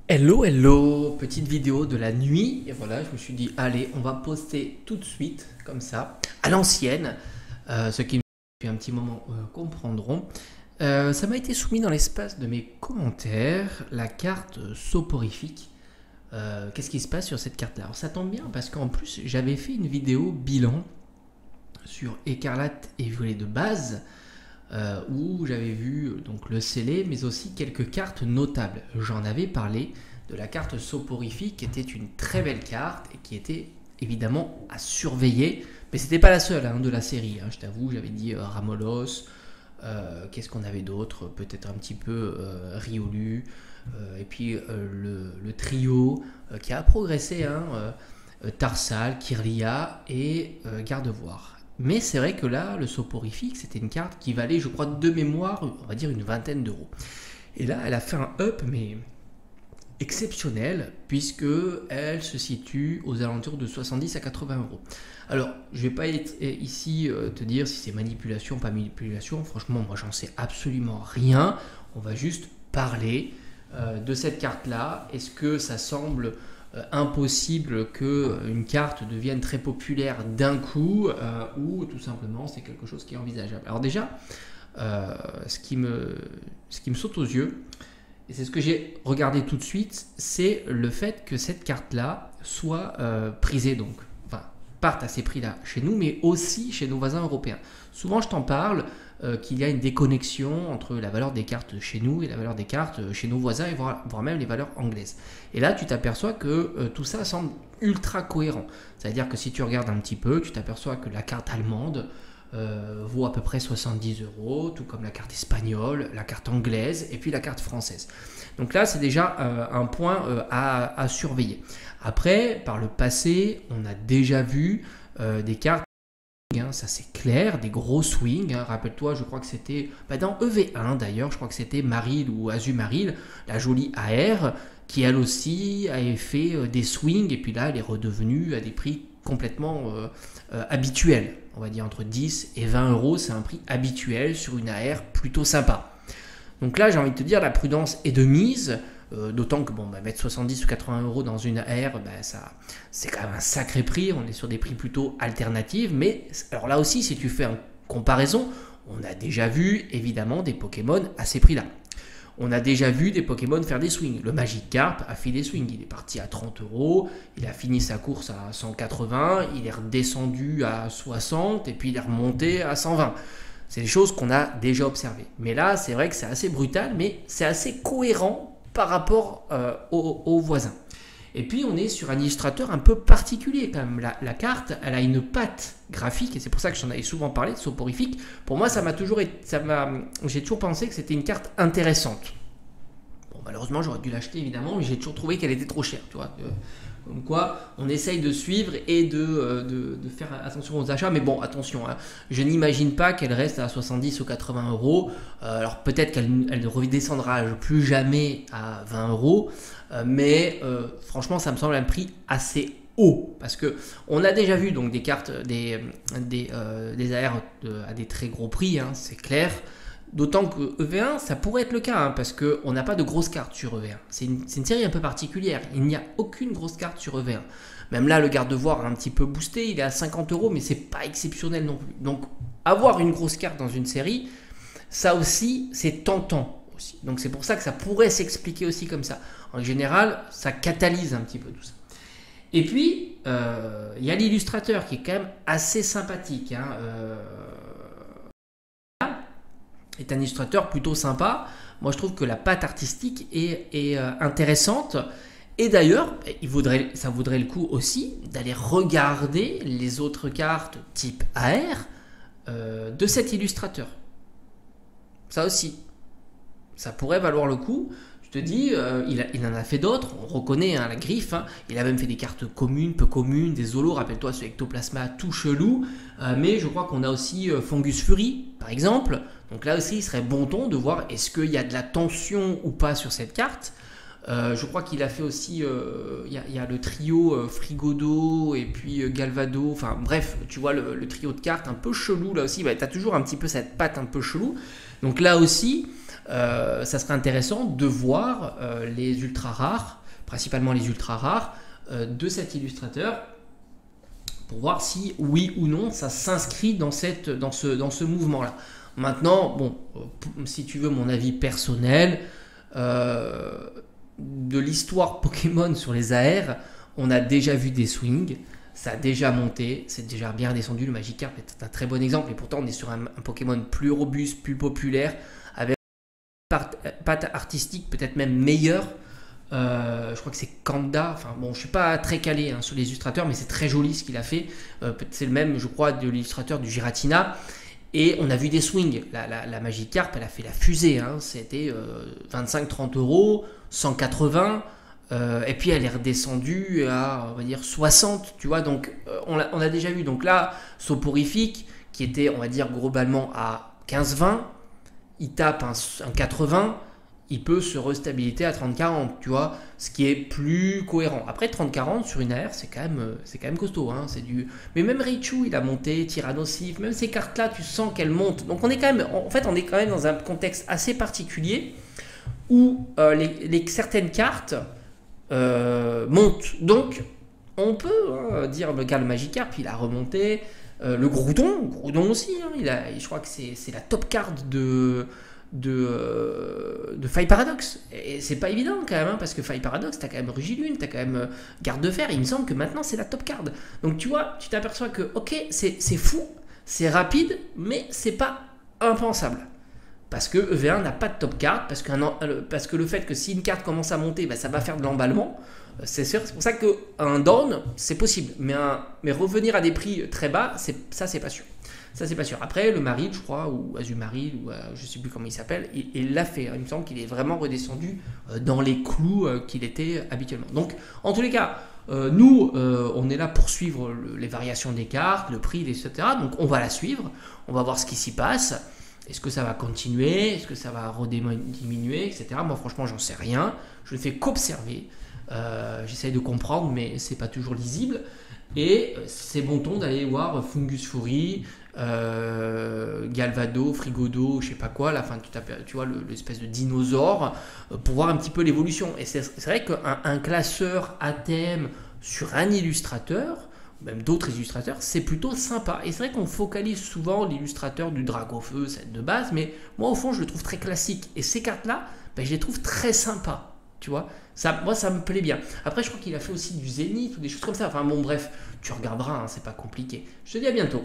Hello, hello, petite vidéo de la nuit. Et voilà, je me suis dit, allez, on va poster tout de suite, comme ça, à l'ancienne. Ceux qui me suivent depuis un petit moment comprendront. Ça m'a été soumis dans l'espace de mes commentaires, la carte soporifique. Qu'est-ce qui se passe sur cette carte-là? Alors ça tombe bien parce qu'en plus, j'avais fait une vidéo bilan sur Écarlate et Violet de base. Où j'avais vu donc le scellé, mais aussi quelques cartes notables. J'en avais parlé de la carte soporifique, qui était une très belle carte et qui était évidemment à surveiller, mais c'était pas la seule de la série. Je t'avoue, j'avais dit Ramolos. Qu'est-ce qu'on avait d'autre? Peut-être un petit peu Riolu, et puis le trio qui a progressé, Tarsal, Kirlia et Gardevoir. Mais c'est vrai que là, le soporifique, c'était une carte qui valait, je crois, de mémoire, on va dire une vingtaine d'euros. Et là, elle a fait un up, mais exceptionnel, puisque elle se situe aux alentours de 70 à 80 euros. Alors, je vais pas être ici te dire si c'est manipulation, pas manipulation. Franchement, moi, j'en sais absolument rien. On va juste parler de cette carte-là. Est-ce que ça semble impossible qu'une carte devienne très populaire d'un coup ou tout simplement c'est quelque chose qui est envisageable? Alors déjà, ce qui me saute aux yeux, et c'est ce que j'ai regardé tout de suite, c'est le fait que cette carte-là soit prisée, donc, enfin, parte à ces prix-là chez nous, mais aussi chez nos voisins européens. Souvent, je t'en parle, qu'il y a une déconnexion entre la valeur des cartes chez nous et la valeur des cartes chez nos voisins, et voire même les valeurs anglaises. Et là, tu t'aperçois que tout ça semble ultra cohérent. C'est-à-dire que si tu regardes un petit peu, tu t'aperçois que la carte allemande vaut à peu près 70 euros, tout comme la carte espagnole, la carte anglaise et puis la carte française. Donc là, c'est déjà un point à surveiller. Après, par le passé, on a déjà vu des cartes, ça c'est clair, des gros swings. Rappelle-toi, je crois que c'était dans EV1 d'ailleurs, je crois que c'était Maril ou Azumaril, la jolie AR, qui elle aussi avait fait des swings, et puis là, elle est redevenue à des prix complètement habituels. On va dire entre 10 et 20 euros, c'est un prix habituel sur une AR plutôt sympa. Donc là, j'ai envie de te dire, la prudence est de mise. D'autant que mettre 70 ou 80 euros dans une AR, c'est quand même un sacré prix. On est sur des prix plutôt alternatifs. Mais alors là aussi, si tu fais une comparaison, on a déjà vu évidemment des Pokémon à ces prix-là. On a déjà vu des Pokémon faire des swings. Le Magikarp a fait des swings. Il est parti à 30 euros. Il a fini sa course à 180. Il est redescendu à 60. Et puis il est remonté à 120. C'est des choses qu'on a déjà observées. Mais là, c'est vrai que c'est assez brutal, mais c'est assez cohérent par rapport aux voisins. Et puis on est sur un illustrateur un peu particulier quand même. La carte, elle a une patte graphique, et c'est pour ça que j'en avais souvent parlé de soporifique. Pour moi, j'ai toujours pensé que c'était une carte intéressante. Bon, malheureusement, j'aurais dû l'acheter évidemment, mais j'ai toujours trouvé qu'elle était trop chère, tu vois. Comme quoi, on essaye de suivre et de faire attention aux achats. Mais bon, attention, je n'imagine pas qu'elle reste à 70 ou 80 euros. Alors peut-être qu'elle ne redescendra plus jamais à 20 euros. Mais franchement, ça me semble un prix assez haut. Parce qu'on a déjà vu donc, des cartes, des AR à des très gros prix, c'est clair. D'autant que EV1, ça pourrait être le cas, parce qu'on n'a pas de grosses cartes sur EV1. C'est une série un peu particulière. Il n'y a aucune grosse carte sur EV1. Même là, le Gardevoir a un petit peu boosté. Il est à 50 euros, mais c'est pas exceptionnel non plus. Donc, avoir une grosse carte dans une série, ça aussi, c'est tentant aussi. Donc, c'est pour ça que ça pourrait s'expliquer aussi comme ça. En général, ça catalyse un petit peu tout ça. Et puis, il y a l'illustrateur qui est quand même assez sympathique. Est un illustrateur plutôt sympa. Moi, je trouve que la patte artistique est intéressante. Et d'ailleurs, ça vaudrait le coup aussi d'aller regarder les autres cartes type AR de cet illustrateur. Ça aussi, ça pourrait valoir le coup. Je te dis, il en a fait d'autres, on reconnaît la griffe. Il a même fait des cartes communes, peu communes, des holos. Rappelle-toi ce Ectoplasma tout chelou. Mais je crois qu'on a aussi Fungus Fury, par exemple. Donc là aussi, il serait bon ton de voir est-ce qu'il y a de la tension ou pas sur cette carte. Je crois qu'il a fait aussi, il y a le trio Frigodo et puis Galvado. Enfin bref, tu vois le trio de cartes un peu chelou là aussi. Tu as toujours un petit peu cette patte un peu chelou. Donc là aussi, ça serait intéressant de voir les ultra rares, principalement les ultra rares, de cet illustrateur, pour voir si oui ou non ça s'inscrit dans ce mouvement-là. Maintenant, bon, si tu veux mon avis personnel, de l'histoire Pokémon sur les AR, on a déjà vu des swings, ça a déjà monté, c'est déjà bien descendu. Le Magikarp est un très bon exemple, et pourtant on est sur un Pokémon plus robuste, plus populaire, avec une patte artistique peut-être même meilleure. Je crois que c'est Kanda, enfin bon, je suis pas très calé sur les illustrateurs, mais c'est très joli ce qu'il a fait. C'est le même, je crois, de l'illustrateur du Giratina. Et on a vu des swings. La Magikarp, elle a fait la fusée. C'était 25-30 euros, 180. Et puis elle est redescendue à, on va dire, 60. Tu vois, donc on a déjà vu. Donc là, Soporifique, qui était, on va dire, globalement à 15-20, il tape un 80. Il peut se restabiliser à 30-40, tu vois, ce qui est plus cohérent. Après 30-40 sur une AR, c'est quand même costaud, c'est du. Mais même Raichu, il a monté, Tyrannosif, même ces cartes-là, tu sens qu'elles montent. Donc on est quand même, en fait, on est quand même dans un contexte assez particulier où certaines cartes montent. Donc on peut dire le Magikarp, il a remonté, le Groudon aussi, je crois que c'est la top card de Faille Paradox, et c'est pas évident quand même, parce que Faille Paradox, t'as quand même Rugilune, t'as quand même Garde de Fer, il me semble que maintenant c'est la top card. Donc tu vois, tu t'aperçois que ok, c'est fou, c'est rapide, mais c'est pas impensable, parce que EV1 n'a pas de top card, parce que le fait que si une carte commence à monter, ça va faire de l'emballement, c'est sûr. C'est pour ça qu'un down c'est possible, mais revenir à des prix très bas, c'est pas sûr. Ça, c'est pas sûr. Après, le Maril, je crois, ou Azumarill, ou je sais plus comment il s'appelle, il l'a fait. Il me semble qu'il est vraiment redescendu dans les clous qu'il était habituellement. Donc, en tous les cas, nous, on est là pour suivre les variations des cartes, le prix, etc. Donc, on va la suivre. On va voir ce qui s'y passe. Est-ce que ça va continuer? Est-ce que ça va rediminuer, etc. Moi, franchement, j'en sais rien. Je ne fais qu'observer. J'essaye de comprendre, mais c'est pas toujours lisible. Et c'est bon ton d'aller voir Fungus Fury, Galvado, Frigodo, je sais pas quoi, tu vois l'espèce de dinosaure, pour voir un petit peu l'évolution. Et c'est vrai qu'un classeur à thème sur un illustrateur, même d'autres illustrateurs, c'est plutôt sympa. Et c'est vrai qu'on focalise souvent l'illustrateur du Dragofeu, celle de base, mais moi au fond je le trouve très classique. Et ces cartes-là, je les trouve très sympas. Tu vois, moi ça me plaît bien. Après, je crois qu'il a fait aussi du Zénith ou des choses comme ça. Enfin bon, bref, tu regarderas, c'est pas compliqué. Je te dis à bientôt.